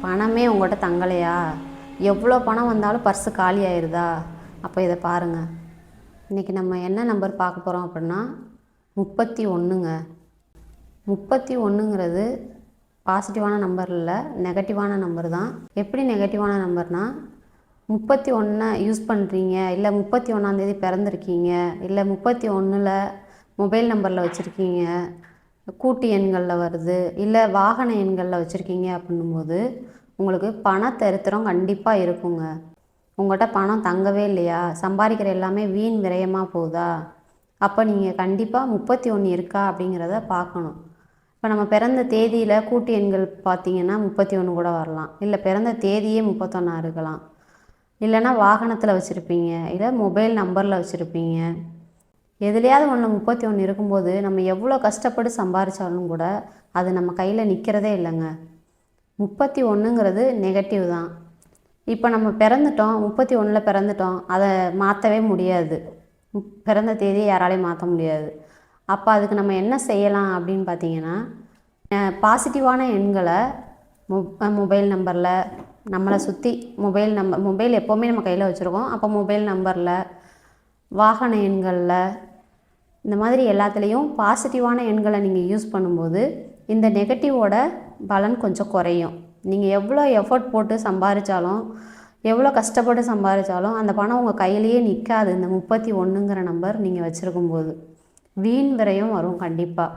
பணமே உங்கள்கிட்ட தங்கலையா? எவ்வளோ பணம் வந்தாலும் பர்ஸு காலி ஆயிடுதா? அப்போ இதை பாருங்கள். இன்றைக்கி நம்ம என்ன நம்பர் பார்க்க போகிறோம் அப்படின்னா 31ங்க. 31ங்கிறது பாசிட்டிவான நம்பர் இல்லை, நெகட்டிவான நம்பர் தான். எப்படி நெகட்டிவான நம்பர்னால், 31 யூஸ் பண்ணுறீங்க, இல்லை 31ஆந்தேதி பிறந்திருக்கீங்க, இல்லை 31ல் மொபைல் நம்பரில் வச்சுருக்கீங்க, கூட்டு எண்களில் வருது, இல்லை வாகன எண்களில் வச்சுருக்கீங்க அப்படின்னும்போது உங்களுக்கு பண தரித்திரம் கண்டிப்பாக இருக்குங்க. உங்கள்கிட்ட பணம் தங்கவே இல்லையா? சம்பாதிக்கிற எல்லாமே வீண் விரயமாக போகுதா? அப்போ நீங்கள் கண்டிப்பாக 31 இருக்கா அப்படிங்கிறத பார்க்கணும். இப்போ நம்ம பிறந்த தேதியில் கூட்டு எண்கள் பார்த்திங்கன்னா 31 கூட வரலாம், இல்லை பிறந்த தேதியே 31 இருக்கலாம், இல்லைன்னா வாகனத்தில் வச்சுருப்பீங்க, இல்லை மொபைல் நம்பரில் வச்சுருப்பீங்க. எதுலையாவது ஒன்று 31 இருக்கும்போது நம்ம எவ்வளோ கஷ்டப்பட்டு சம்பாதிச்சாலும் கூட அது நம்ம கையில் நிற்கிறதே இல்லைங்க. 31ங்கிறது நெகட்டிவ் தான். இப்போ நம்ம பிறந்துட்டோம், 31ல் பிறந்துட்டோம், அதை மாற்றவே முடியாது. பிறந்த தேதியை யாராலையும் மாற்ற முடியாது. அப்போ அதுக்கு நம்ம என்ன செய்யலாம் அப்படின்னு பார்த்தீங்கன்னா, பாசிட்டிவான எண்களை மொபைல் நம்பரில் நம்மளை சுற்றி மொபைல் எப்போவுமே நம்ம கையில் வச்சுருக்கோம். அப்போ மொபைல் நம்பரில், வாகன எண்களில், இந்த மாதிரி எல்லாத்துலேயும் பாசிட்டிவான எண்களை நீங்கள் யூஸ் பண்ணும்போது இந்த நெகட்டிவோட பலன் கொஞ்சம் குறையும். நீங்கள் எவ்வளோ எஃபர்ட் போட்டு சம்பாதிச்சாலும், எவ்வளோ கஷ்டப்பட்டு சம்பாதிச்சாலும் அந்த பணம் உங்கள் கையிலேயே நிற்காது. இந்த 31ங்கிற நம்பர் நீங்கள் வச்சுருக்கும்போது வீண் விரயம் வரும். கண்டிப்பாக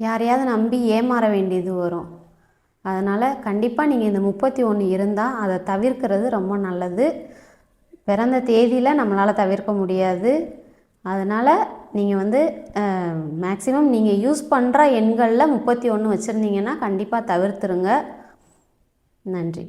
யாரையாவது நம்பி ஏமாற வேண்டியது வரும். அதனால் கண்டிப்பாக நீங்கள் இந்த 31 இருந்தால் அதை தவிர்க்கிறது ரொம்ப நல்லது. பிறந்த தேதியில் நம்மளால் தவிர்க்க முடியாது. அதனால் நீங்கள் மேக்ஸிமம் நீங்கள் யூஸ் பண்ணுற எண்களில் 31 வச்சுருந்தீங்கன்னா கண்டிப்பாக தவிர்த்துருங்க. நன்றி.